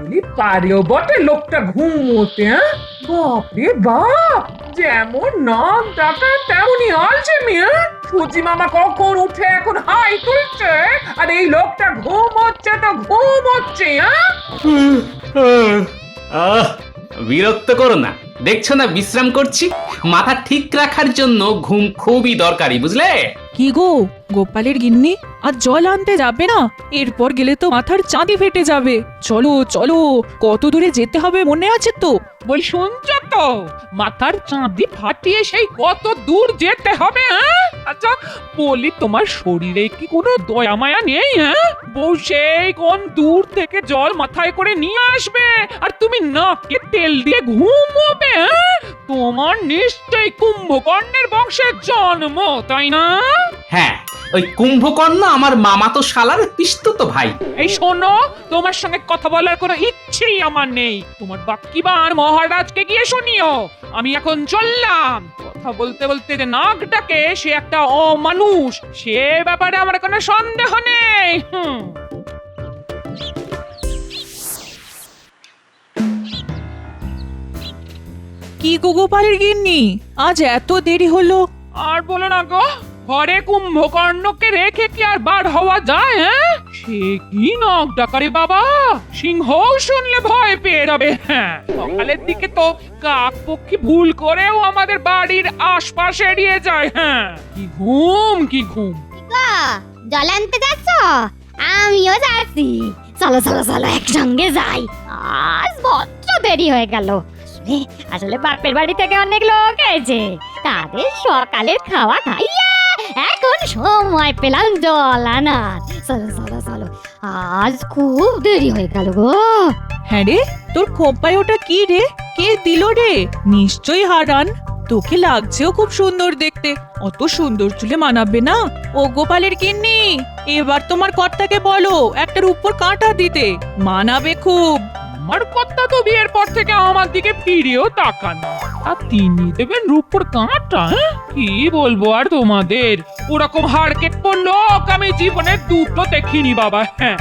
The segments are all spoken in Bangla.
বলি পারেও বটে লোকটা ঘুমোতে, হ্যাঁ? বাপরে বাপ, যেমন নাক ডাকা তেমনই আলসেমি, হ্যাঁ? সুজি মামা কখন উঠে এখন হাই তুলছে, আর এই লোকটা ঘুমোচ্ছে তো ঘুমোচ্ছে, হ্যাঁ? আহ বিরক্ত করো না, দেখছো না বিশ্রাম করছি। মাথা ঠিক রাখার জন্য ঘুম খুবই দরকারি, বুঝলে? কি গো গোপালের গিন্নি, আর জল আনতে যাবে না? এরপর গেলে তো মাথার চাঁদি ফেটে যাবে। চলো চলো, কত দূরে যেতে হবে মনে আছে তো? বল শুনছ তো, মাথার চাঁদি ফাটিয়ে সেই কত দূর যেতে হবে, হ্যাঁ? আচ্ছা বলি, তোমার শরীরে কি কোনো দয়া মায়া নেই, হ্যাঁ? বউ সেই কোন দূর থেকে জল মাথায় করে নিয়ে আসবে, আর তুমি নাকে তেল দিয়ে ঘুমোবে, হ্যাঁ? তোমার নিশ্চয়ই কুম্ভকর্ণের বংশের জন্ম, তাই না? হ্যাঁ, ওই কুম্ভকর্ণ আমার মামাতো শালার পিসতুতো ভাই। এই শোনো, তোমার সঙ্গে কথা বলার কোনো ইচ্ছেই আমার নেই। তোমার বাক্যবান মহারাজকে গিয়ে শুনিও। আমি এখন চললাম। কথা বলতে বলতে যে নাক ডাকে সে একটা অমানুষ, সে ব্যাপারে আমার কোনো সন্দেহ নেই। কি গো গোপালের গিন্নি, আজ এত দেরি হলো? আর বলো না গো, ঘরে কুম্ভকর্ণকে রেখে কি আর বার হওয়া যায়, হ্যাঁ? সে কি নাক ডাকারে বাবা, সিংহ শুনলে ভয় পেয়ে যাবে। হ্যাঁ, সকালের দিকে তো কাক পক্ষী ভুল করেও আমাদের বাড়ির আশপাশ এড়িয়ে যায়। হ্যাঁ, কি ঘুম কি ঘুম। গো, জল আনতে যাচ্ছ? আমিও যাচ্ছি। চলো চলো চলো, একসঙ্গে যাই। আজ বড্ড দেরি হয়ে গেল। আসলে বাপের বাড়ি থেকে অনেক লোক এসেছে, তাদের সকালের খাওয়া খাইয়া এখন সময় পেলাম জল আনার। চলো চলো চলো, আজ খুব দেরি হয়ে গেল গো। হ্যাঁ রে, তোর খোঁপায় ওটা কি রে? কে দিল রে? নিশ্চয়ই হারান। তোকে লাগছেও খুব সুন্দর দেখতে, অত সুন্দর চুলে মানাবে না। ও গোপালের গিন্নি, এবার তোমার কর্তাকে বলো একটার উপর কাঁটা দিতে, মানাবে খুব। আমার কথা তো বিয়ের পর থেকে আমার দিকে ফিরেও তাকান, আর তিনি দেবেন রূপর কাঁটা। হ্যাঁ? কি বলবো আর তোমাদের, ওরকম হাড়কেট লোক আমি জীবনে দুটো দেখিনি বাবা। হ্যাঁ,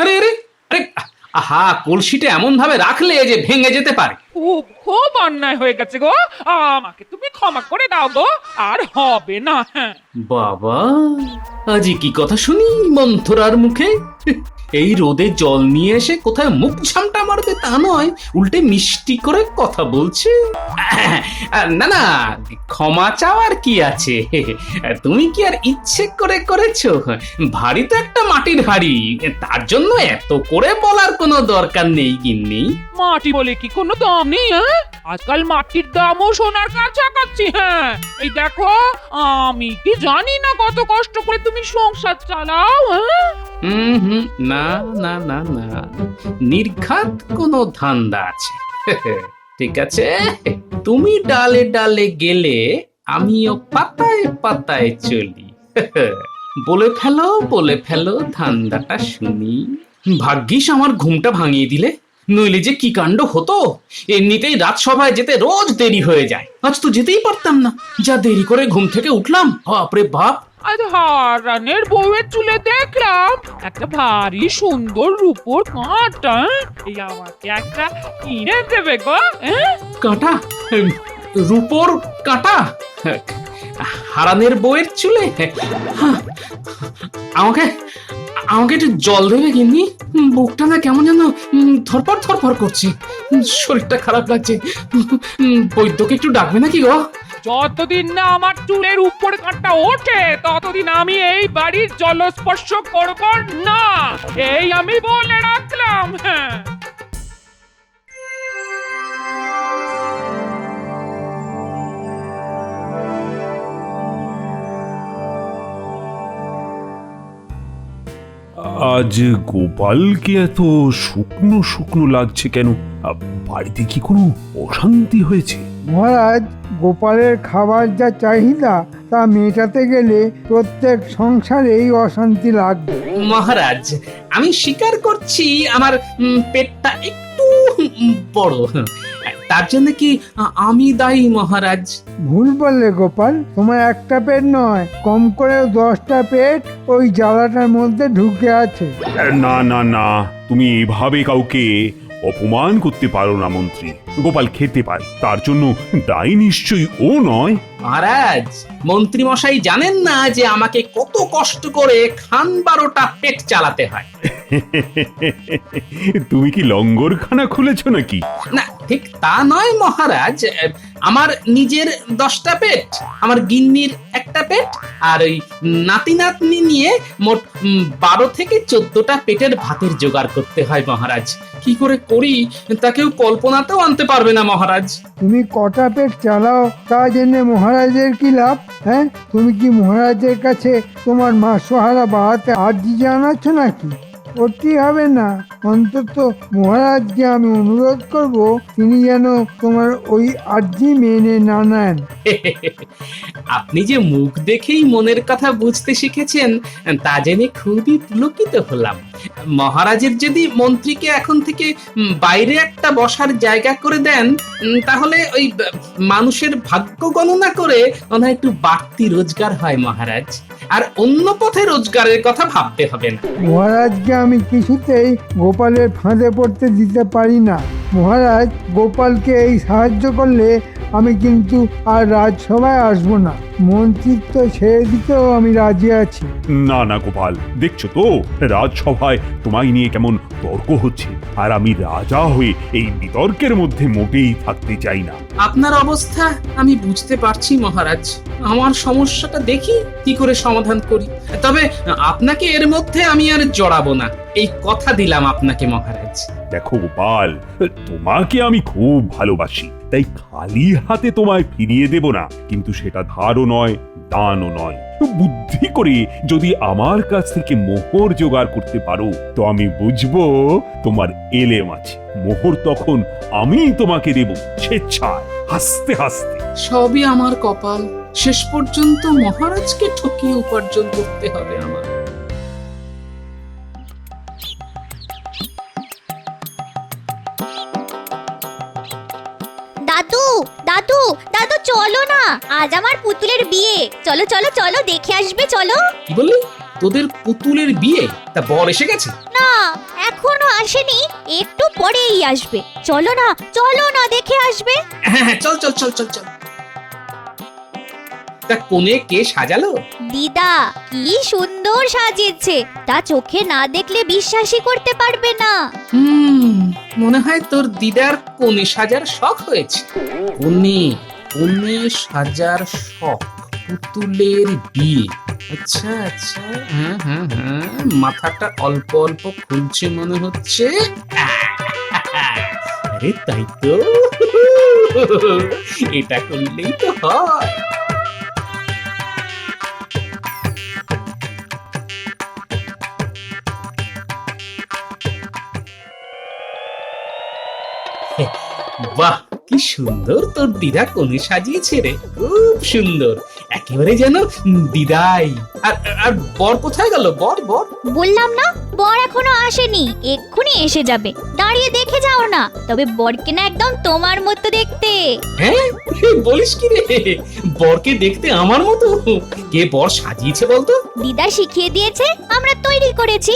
আরে আরে আরে, আহা, কলসিটা এমন ভাবে রাখলে যে ভেঙে যেতে পারে। খুব খুব অন্যায় হয়ে গেছে গো, আমাকে তুমি ক্ষমা করে দাও গো, আর হবে না। হ্যাঁ, বাবা, আজি কি কথা শুনি মন্থরার মুখে। এই রোদে জল নিয়ে এসে কোথায় মুখ ঝামটা মারবে তা নয়, উল্টে মিষ্টি করে কথা বলছে। না না, ক্ষমা চাওয়ার কি আছে? তুমি কি আর ইচ্ছে করে করেছো? ভারী তো একটা মাটির হাড়ি, তার জন্য এত করে বলার কোনো দরকার নেই গিন্নি। মাটি বলে কি কোনো দাম নেই? হ্যাঁ, আজকাল মাটির দামও সোনার কাছাকাছি। হ্যাঁ, এই দেখো, আমি কি জানি না কত কষ্ট করে তুমি সংসার চালাও। হ্যাঁ, না না না না, নির্ঘাত কোনো ধান্দা আছে। ঠিক আছে, তুমি ডালে ডালে গেলে আমিও পাতায় পাতায় চলি। বলে ফেলো ধান্দাটা শুনি। ভাগ্যিস আমার ঘুমটা ভাঙিয়ে দিলে, নইলে যে কি কাণ্ড হতো। এমনিতেই রাজসভায় যেতে রোজ দেরি হয়ে যায়, আজ তো যেতেই পারতাম না, যা দেরি করে ঘুম থেকে উঠলাম। বাপরে বাপ, আজ হারানের বউয়ের চুলে দেখলাম একটা ভারী সুন্দর রূপোর কাঁটা। এই আমাকে একটা কিনে দেবে গো। হ্যাঁ, কাঁটা? রূপোর কাঁটা? হারানের বউয়ের চুলে? আমাকে আমাকে একটু জল দেবে গিন্নি? বুকটা না কেমন যেন ধরপড় ধরপড় করছে, শরীরটা খারাপ লাগছে। বৈদ্যকে একটু ডাকবে নাকি গো? যতদিন না আমার চুলের উপর কাঁটা ওঠে ততদিন আমি এই বাড়ির জলস্পর্শ করব না, এই আমি বলে রাখলাম। হ্যাঁ, আজ গোপালকে এত শুকনো শুকনো লাগছে কেন? বাড়িতে কি কোনো অশান্তি হয়েছে? মহারাজ, গোপালের খাবার যা চাহিদা তা মেটাতে গেলে প্রত্যেক সংসারেই অশান্তি লাগবে। মহারাজ, আমি স্বীকার করছি আমার পেটটা একটু বড়। তার জন্য কি আমি দায়ী মহারাজ? ভুল বললে গোপাল, তোমার একটা পেট নয়, কম করে 10টা পেট ওই জ্বালাটার মধ্যে ঢুকে আছে। না না না, তুমি এভাবে কাউকে অপমান করতে পারো না মন্ত্রী। গোপাল খেতে পায়, তার জন্য দায়ী নিশ্চয়ই ও নয়। মহারাজ, মন্ত্রী মশাই জানেন না যে আমাকে কত কষ্ট করে খান 12টা পেট চালাতে হয়। তুমি কি লঙ্গরখানা খুলেছো নাকি? না, ঠিক তা নয় মহারাজ। আমার নিজের 10টা পেট, আমার গিন্নির একটা পেট, আর ওই নাতি নাতনি নিয়ে মোট 12 থেকে 14টা পেটের ভাতের জোগাড় করতে হয় মহারাজ। কি করে করি তা কেউ কল্পনাতেও আনতে পারবে না মহারাজ। তুমি কটা পেট চালাও তা জেনে মহারাজের কি লাভ? হ্যাঁ, তুমি কি মহারাজের কাছে তোমার মাসোহারা বাড়াতে আর্জি জানাচ্ছ নাকি? করতেই হবে না। অন্তত মহারাজকে আমি অনুরোধ করব তিনি যেন তোমার ওই আর্জি মেনে না নেন। আপনি যে মুখ দেখেই মনের কথা বুঝতে শিখেছেন তা জেনে খুবই পুলকিত হলাম। মহারাজের যদি মন্ত্রীকে এখন থেকে বাইরে একটা বসার জায়গা করে দেন, তাহলে ওই মানুষের ভাগ্য গণনা করে মনে হয় একটু বাড়তি রোজগার হয় মহারাজ। আর অন্য পথে রোজগারের কথা ভাবতে হবে না। মহারাজকে আমি কিছুতেই গোপালের ফাঁদে পড়তে দিতে পারি না। মহারাজ, গোপালকে এই সাহায্য করলে আমি কিন্তু আর রাজসভায় আসবো না। মন্ত্রিত্ব ছেড়ে দিতেও আমি রাজি আছি। না না গোপাল, দেখছো তো রাজসভায় তোমায় নিয়ে কেমন তর্ক হচ্ছে, আর আমি রাজা হয়ে এই বিতর্কের মধ্যে মোটেই থাকতে চাই না। আপনার অবস্থা আমি বুঝতে পারছি মহারাজ। আমার সমস্যাটা দেখি কি করে সমাধান করি। তবে আপনাকে এর মধ্যে আমি আর জড়াবো না, এই কথা দিলাম আপনাকে মহারাজ। দেখো গোপাল, তোমাকে আমি খুব ভালোবাসি, তাই খালি হাতে তোমায় ফিরিয়ে দেব না, কিন্তু সেটা ধারও নয়, দানও নয়। বুদ্ধি করে যদি আমার কাছ থেকে মোহর জোগাড় করতে পারো তো আমি বুঝবো তোমার এলেম আছে। মোহর তখন আমি তোমাকে দেব স্বেচ্ছায়, হাসতে হাসতে। সবই আমার কপাল, শেষ পর্যন্ত মহারাজকে ঠকিয়ে উপার্জন করতে হবে আমার। দাদু দাদু দাদু, চলো না, আজ আমার পুতুলের বিয়ে। চলো চলো চলো, দেখে আসবে চলো। কি বললি? তোদের পুতুলের বিয়ে? তা বর এসে গেছে? না, এখনো আসেনি, একটু পরেই আসবে। চলো না চলো না, দেখে আসবে। হ্যাঁ হ্যাঁ, চল চল চল চল চল। তা কোণে কে সাজালো? দিদা কি সুন্দর সাজিয়েছে, তা চোখে না দেখলে বিশ্বাসই করতে পারবে না। মনে হয় তোর দিদার কোণে সাজার শখ হয়েছে। কোণে কোণে সাজার শখ, পুতুলের বিয়ে। আচ্ছা আচ্ছা, হ্যাঁ হ্যাঁ হ্যাঁ, মাথাটা অল্প অল্প খুলছে মনে হচ্ছে। আরে তাই তো, এটা করলেই তো হয়। বাহ, কি সুন্দর তোর দিদা কোণে সাজিয়েছে রে, খুব সুন্দর, একেবারে যেন দিদাই। আর আর বর কোথায় গেল? বর বর বললাম না, বর এখনো আসেনি, এক্ষুনি এসে যাবে। দাঁড়িয়ে দেখে যাও না, তবে বরকে না একদম তোমার মতো দেখতে। হ্যাঁ, বলিস কি রে? বরকে দেখতে আমার মতো? কে বর সাজিয়েছে বলতো? দিদা শিখিয়ে দিয়েছে, আমরা তৈরি করেছি।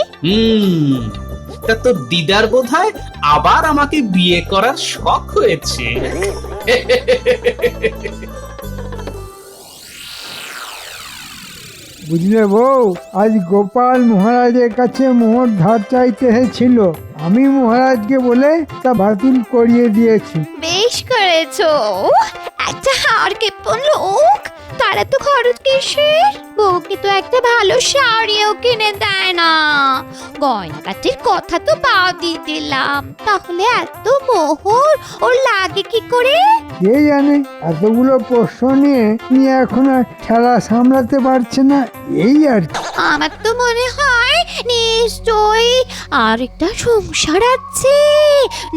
তা তোর দিদার বোধহয় আবার আমাকে বিয়ে করার শখ হয়েছে। বুঝলে বউ, আজ গোপাল মহারাজের কাছে মোহর ধার চাইতে এসেছিল। আমি মহারাজকে বলে তা বাতিল করিয়ে দিয়েছি। বেশ করেছো, একটা হাড় কেপন লোক, তারা তো খরচ কিসের? বউকে তো একটা ভালো শাড়িও কিনে দেয় না। গয়নাগাটির কথা তো বাদই দিলাম, তাহলে এত মোহর ওর লাগে কি করে? কে জানে, এতগুলো প্রশ্ন নিয়ে এখন আর খেলা সামলাতে পারছে না। এই আর কি। আমার তো মনে হয় নিশ্চয়ই আর একটা সংসার আছে,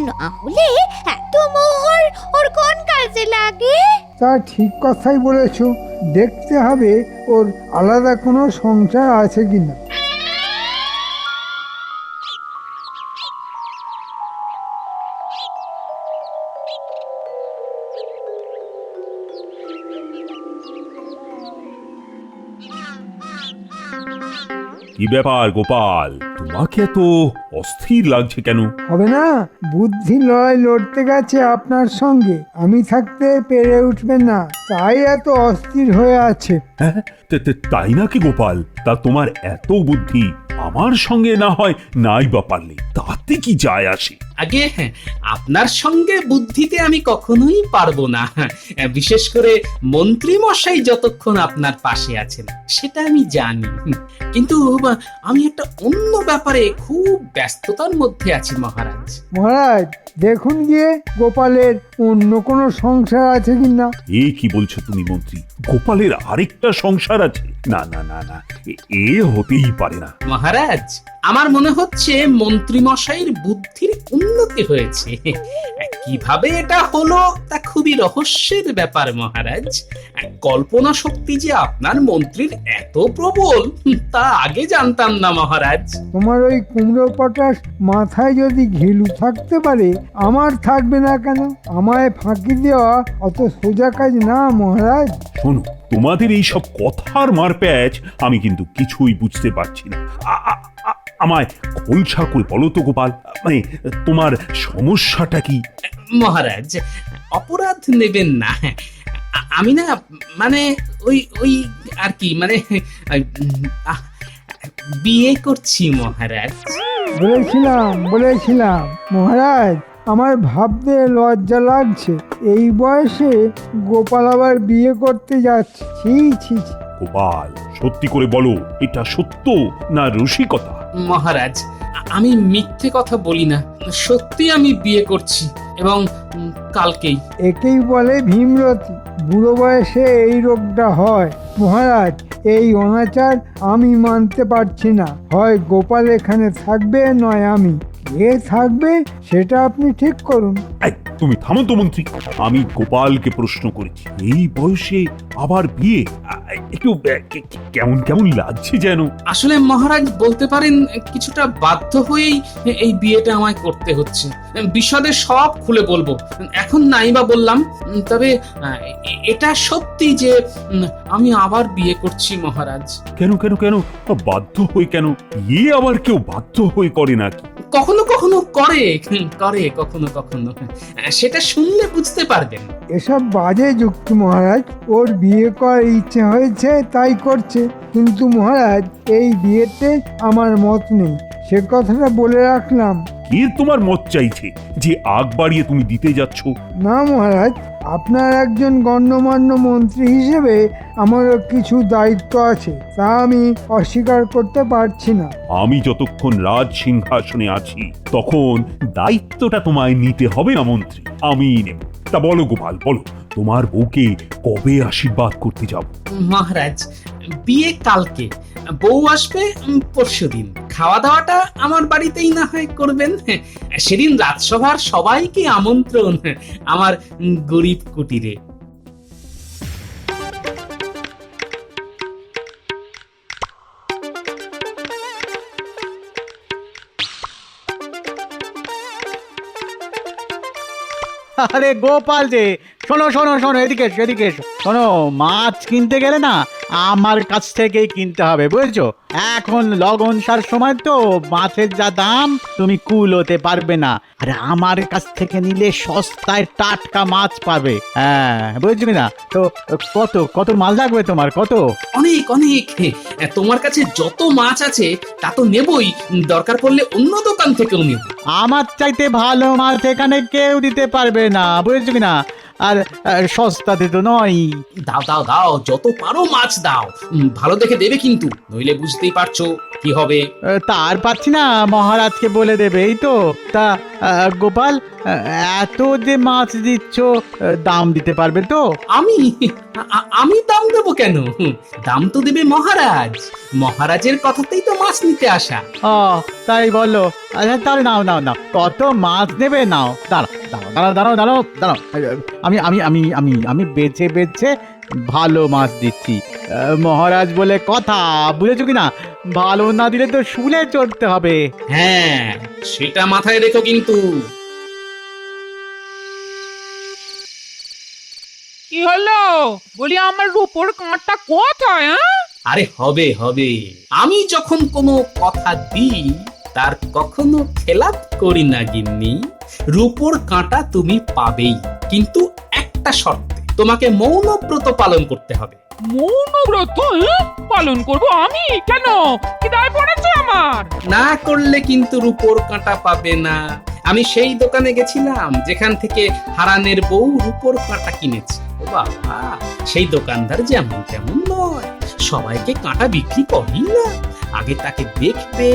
না হলে এত মোহর ওর কোন কাজে লাগে? তা ঠিক কথাই বলেছ, দেখতে হবে ওর আলাদা কোনো সংসার আছে কিনা। কি ব্যাপার গোপাল, তোমাকে এত অস্থির লাগছে কেন? হবে না, বুদ্ধি লড়াই লড়তে গেছে আপনার সঙ্গে, আমি থাকতে পেরে উঠবেন না, তাই এত অস্থির হয়ে আছে। হ্যাঁ, তাই নাকি গোপাল? তা তোমার এত বুদ্ধি, আমার সঙ্গে না হয় নাই বা পারলে তাতে কি যায় আসে? আগে আপনার সঙ্গে বুদ্ধিতে আমি কখনোই পারবো না, বিশেষ করে মন্ত্রী মশাই যতক্ষণ আপনার পাশে আছেন সেটা আমি জানি। কিন্তু আমি একটা অন্য ব্যাপারে খুব ব্যস্ততার মধ্যে আছি মহারাজ। মহারাজ দেখুন গিয়ে গোপালের অন্য কোনো সংসার আছে কিনা। এ কি বলছো তুমি মন্ত্রী? গোপালের আরেকটা সংসার আছে? না না না না, এ হতেই পারে না। মহারাজ আমার মনে হচ্ছে মন্ত্রী মশাইয়ের বুদ্ধির উন্নতি হয়েছে। কিভাবে এটা হলো তা খুবই রহস্যের ব্যাপার মহারাজ। কল্পনা শক্তি যে আপনার মন্ত্রীর এত প্রবল তা আগে জানতাম না মহারাজ। তোমার ওই কুমড়ো পটাশ মাথায় যদি ঘিলু থাকতে পারে, আমার থাকবে না কেন? আমায় ফাঁকি দেওয়া অত সোজা কাজ না মহারাজ। শোনো, তোমাদের এই সব কথার মারপ্যাচ আমি কিন্তু কিছুই বুঝতে পারছি না। আমায় খোলসা করে বলো তো গোপাল, মানে তোমার সমস্যাটা কি? মহারাজ অপরাধ নেবেন না, আমি না মানে ওই ওই আর কি মানে বিয়ে করছি মহারাজ। বলেছিলাম মহারাজ, আমার ভাবতে লজ্জা লাগছে, এই বয়সে গোপাল আবার বিয়ে করতে যাচ্ছে। ছি ছি ছি। গোপাল সত্যি করে বলো, এটা সত্য না রসিকতা? মহারাজ আমি মিথ্যে কথা বলি না, সত্যি আমি বিয়ে করছি এবং কালকেই। একেই বলে ভীমরতি, বুড়ো বয়সে এই রোগটা হয়। মহারাজ এই অনাচার আমি মানতে পারছি না, হয় গোপাল এখানে থাকবে নয় আমি। কে থাকবে সেটা আপনি ঠিক করুন। এই, তুমি থামো তো মন্ত্রী, আমি গোপালকে প্রশ্ন করেছি এই বয়সে আবার বিয়ে। একটু কেমন কেমন লাগছে যেন। আসলে মহারাজ বলতে পারেন কিছুটা বাধ্য হয়েই এই বিয়েটা আমায় করতে হচ্ছে। বিশদে সব খুলে বলবো, এখন নাই বা বললাম। তবে এটা সত্যি যে আমি আবার বিয়ে করছি মহারাজ। কেন কেন কেন বাধ্য হয়ে কেন? বিয়ে আবার কেউ বাধ্য হয়ে করে নাকি? কখনো কখনো করে কখনো কখনো, সেটা শুনলে বুঝতে পারবেন। এসব বাজে যুক্তি মহারাজ, ওর বিয়ে করার ইচ্ছে হয়েছে তাই করছে, কিন্তু মহারাজ এই বিয়েতে আমার মত নেই, সে কথাটা বলে রাখলাম। কে তোমার মত চাইছে যে আগ বাড়িয়ে তুমি দিতে যাচ্ছ? না মহারাজ, আপনার একজন গণ্যমান্য মন্ত্রী হিসেবে আমারও কিছু দায়িত্ব আছে, তা আমি অস্বীকার করতে পারছি না। আমি যতক্ষণ রাজ সিংহাসনে আছি তখন দায়িত্বটা তোমায় নিতে হবে না মন্ত্রী, আমি নেব। তা বলো গোপাল, বলো তোমার বউকে কবে আশীর্বাদ করতে যাব? মহারাজ বিয়ে কালকে, বউ আসবে পরশুদিন। খাওয়া দাওয়াটা আমার বাড়িতেই না হয় করবেন। সেদিন রাজসভার সবাইকে আমন্ত্রণ আমার গরিব কুটিরে। আরে গোপাল যে, শোনো শোনো শোনো, এদিকে এসো, এদিকে এসো। শোনো, মাছ কিনতে গেলে না আমার কাছ থেকেই কিনতে হবে, বুঝেছো? এখন লগনসার সময় তো মাছের যা দাম তুমি কুলোতে পারবে না, আরে আমার কাছ থেকে নিলে সস্তায় টাটকা মাছ পাবে। হ্যাঁ বুঝছো কিনা? তো কত কত মাছ লাগবে তোমার? কত? অনেক অনেক, তোমার কাছে যত মাছ আছে তা তো নেবই, দরকার পড়লে অন্য দোকান থেকেও নেব। আমার চাইতে ভালো মাছ এখানে কেউ দিতে পারবে না, বুঝছো কিনা? আর সস্তাতে তো নয়। দাও দাও দাও, যত পারো মাছ দাও। ভালো দেখে দেবে কিন্তু, নইলে বুঝতেই পারছো কি হবে। তার পাচ্ছি না, মহারাজকে বলে দেবে এই তো। তা গোপাল, এত যে মাছ দিচ্ছ, দাম দিতে পারবে তো? আমি দাম দেবো কেন? দাম তো দেবে মহারাজ। মহারাজের কথাতেই তো মাছ নিতে আসা। ও তাই বলো। আচ্ছা তাহলে নাও নাও নাও, কত মাছ নেবে নাও। দাঁড়াও দাঁড়াও দাঁড়াও দাঁড়াও দাঁড়াও, আমি আমি আমি আমি আমি বেছে বেছে ভালো মাছ দিচ্ছি। মহারাজ বলে কথা, বুঝেছো কি না? ভালো না দিলে তো শুলে চড়তে হবে। হ্যাঁ, সেটা মাথায় রেখো কিন্তু। কি হলো? বলি আমার রূপোর কাঁটা কোথায়? আরে হবে হবে, আমি যখন কোনো কথা দিই তার কখনো খেলাপ করি না গিন্নি। রূপোর কাঁটা তুমি পাবেই, কিন্তু একটা শর্তে, তোমাকে মৌনব্রত পালন করতে হবে। মৌনব্রত পালন করব আমি? কেন? কি দায় পড়েছে আমার? না করলে কিন্তু রূপোর কাঁটা পাবে না। আমি সেই দোকানে গেছিলাম যেখান থেকে হারানের বউ রূপোর কাঁটা কিনেছে। ও বাবা, সেই দোকানদার যেমন তেমন নয়, সবাইকে কাঁটা বিক্রি করেই না। আগে তাকে দেখবে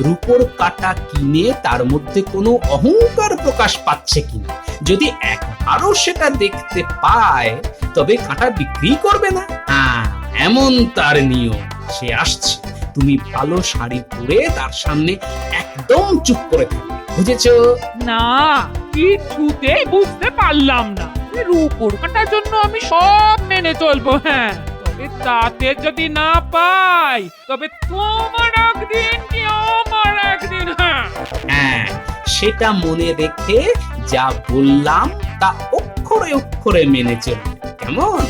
রূপোর কাঁটা কিনে তার মধ্যে কোনো অহংকার প্রকাশ পাচ্ছে কিনা। যদি একবারও সেটা দেখতে পায় তবে কাঁটা বিক্রি করবে না। হ্যাঁ, এমন তার নিয়ম। সে আসছে, তুমি ভালো শাড়ি পরে তার সামনে একদম চুপ করে থাকবে, বুঝেছো? না, কিছুতেই বুঝতে পারলাম না। রূপোর কাঁটার জন্য আমি সব মেনে চলবো, হ্যাঁ, তবে তাতে যদি না পাই তবে তোমার একদিন কি আমার একদিন। হ্যাঁ, সেটা মনে রেখে যা বললাম তা অক্ষরে অক্ষরে মেনে চলবে, কেমন?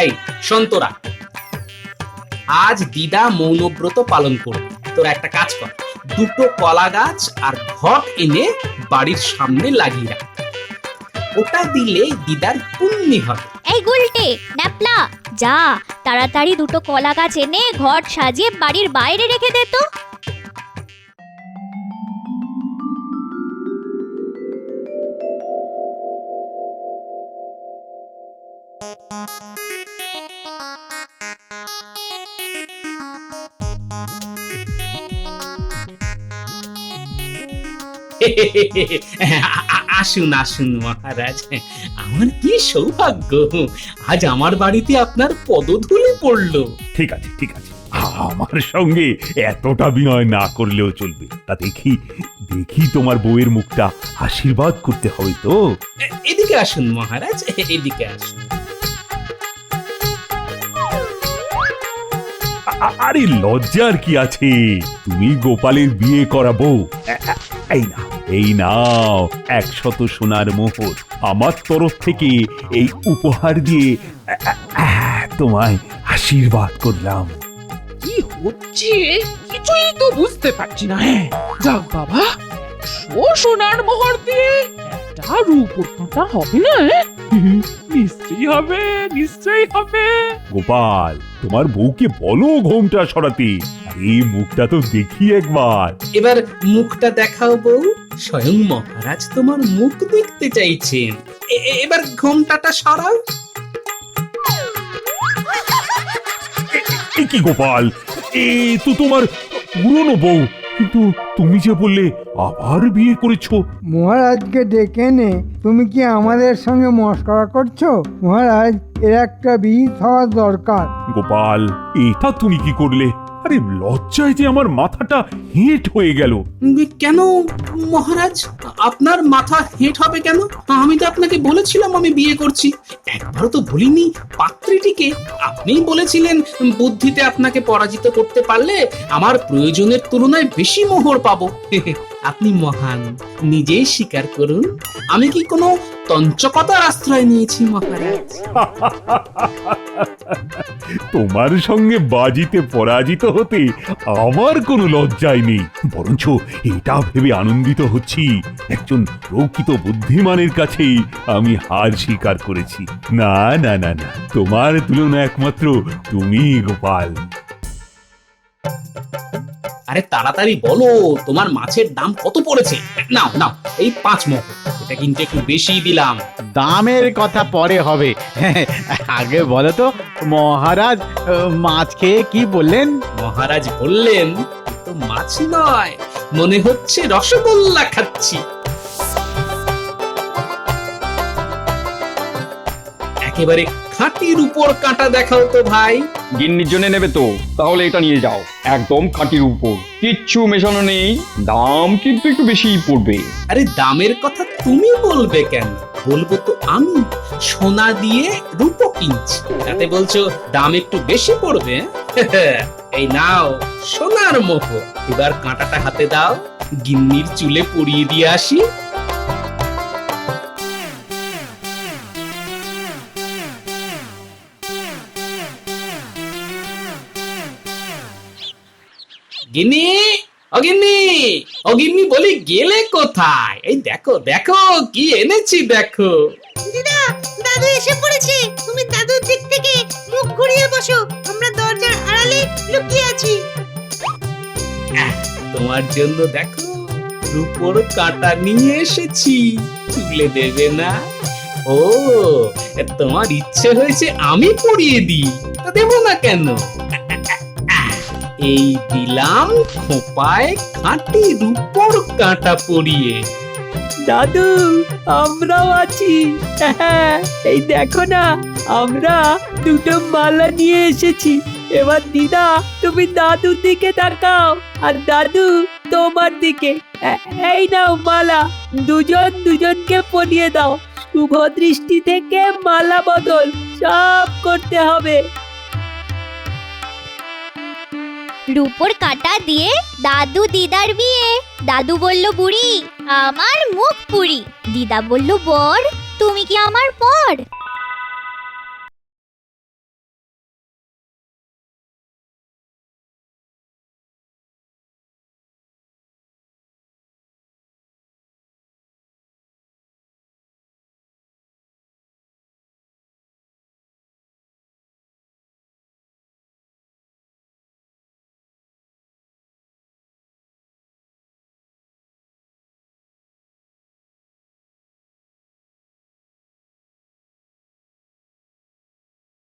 এই সন্তরা, আজ দিদা মৌনব্রত পালন করবে। তোরা একটা কাজ কর, দুটো কলা গাছ আর ঘট এনে বাড়ির সামনে লাগিয়ে রাখ। ওটা দিলে দিদার পুণ্যি হবে। এই গুলটে ন্যাপলা, যা তাড়াতাড়ি দুটো কলা গাছ এনে ঘট সাজিয়ে বাড়ির বাইরে রেখে দে তো। আসুন আসুন মহারাজ, আমার কি সৌভাগ্য, আজ আমার বাড়িতে আপনার পদধূলি পড়লো। ঠিক আছে ঠিক আছে, আমার সঙ্গে এতটা বিনয় না করলেও চলবে। তা দেখি দেখি তোমার বউয়ের মুখটা আশীর্বাদ করতে হবে তো। এদিকে আসুন মহারাজ, এদিকে আসুন। আরে লজ্জার কি আছে? তুমি গোপালের বিয়ে করাবো। এই নাও 100 সোনার মোহর, আমার তরফ থেকে এই উপহার দিয়ে তোমায় আশীর্বাদ করলাম। কি হচ্ছে কিছুই তো বুঝতে পারছি না। হ্যাঁ, যাক বাবা, সোনার মোহর দিয়ে একটা রূপোর কাঁটা হবে না? নিশ্চয়ই হবে, নিশ্চয়ই হবে। গোপাল, তোমার বউকে বলো ঘোমটা সরাতে। এই মুখটা তো দেখি একবার। এবার মুখটা দেখাও বউ, স্বয়ং মহারাজ তোমার মুখ দেখতে চাইছেন। এবার ঘোমটাটা সরাও। কি গোপাল, এ তো তোমার পুরনো বউ, কিন্তু তুমি যে বললে আবার বিয়ে করেছো। মহারাজকে ডেকে নে। তুমি কি আমাদের সঙ্গে মস্করা করছো? মহারাজ, এর একটা বিহিত হওয়া দরকার। গোপাল, এটা তুমি কি করলে? আরে লজ্জায় যে আমার মাথাটা হেঁট হয়ে গেল। কেন মহারাজ, আপনার মাথা হেঁট হবে কেন? আমি তো আপনাকে বলেছিলাম আমি বিয়ে করছি। একবারও তো ভুলিনি পাত্রীটিকে। আপনিই বলেছিলেন বুদ্ধিতে আপনাকে পরাজিত করতে পারলে আমার প্রয়োজনের তুলনায় বেশি মোহর পাবো। আপনি মহান, নিজেই স্বীকার করুন। আমি কি কোনো তঞ্চকতার আশ্রয় নিয়েছি মহারাজ? তোমার সঙ্গে বাজিতে পরাজিত হতে আমার কোনো লজ্জাই নেই, বরঞ্চ এটা ভেবে আনন্দিত হচ্ছি একজন প্রকৃত বুদ্ধিমানের কাছে আমি হার স্বীকার করেছি। না না না না, তোমার তুলনা একমাত্র তুমি গোপাল। আরে তাড়াতাড়ি বলো, তোমার মাছের দাম কত পড়েছে? নাও নাও, এই 5 মোহর। এটা কিন্তু একটু বেশি দিলাম। দামের কথা পরে হবে, আগে বলো তো মহারাজ মাছ খেয়ে কি বললেন? মহারাজ বললেন, তো মাছ নয়, মনে হচ্ছে রসগোল্লা খাচ্ছি। একেবারে খাঁটির উপর কাঁটা দেখাও তো ভাই। গিন্নির জন্য নেবে তো, তাহলে এটা নিয়ে যাও, একদম খাঁটির উপর, কিচ্ছু মেশানো নেই, দাম কিন্তু একটু বেশিই পড়বে। আরে দামের কথা তুমি বলবে কেন? বলবো তো আমি, সোনা দিয়ে রূপো কিনছি, তাতে বলছো দাম একটু বেশি পড়বে? এই নাও সোনার মোহর, এবার কাঁটাটা হাতে দাও, গিন্নির চুলে পরিয়ে দিয়ে আসি। গিন্নি, অগিন্নি, অগিন্নি বলি গেলে কোথায়? এই দেখো দেখো কি এনেছি দেখো। দাদু এসে পড়েছে, তুমি দাদুর দিক থেকে মুখ ঘুরিয়ে বসো, আমরা দরজার আড়ালে লুকিয়ে আছি। তোমার জন্য দেখো রূপোর কাঁটা নিয়ে এসেছি, তুলে দেবে না? ও, তোমার ইচ্ছে হয়েছে আমি পরিয়ে দিই, তা দেবো না কেন? এই দিলাম খোঁপায় খাঁটি রূপোর কাঁটা পরিয়ে। দাদু আমরাও আছি, এই দেখো না, আমরা দুটো মালা নিয়ে এসেছি। এবার দিদা তুমি দাদুর দিকে তাকাও, আর দাদু তোমার দিকে। এই নাও মালা, দুজন দুজনকে পরিয়ে দাও। শুভ দৃষ্টি থেকে মালা বদল সব করতে হবে। রূপোর কাঁটা দিয়ে দাদু দিদার বিয়ে। দাদু বলল বুড়ি, আমার মুখ পুরি। দিদা বলল বর, তুমি কি আমার পর?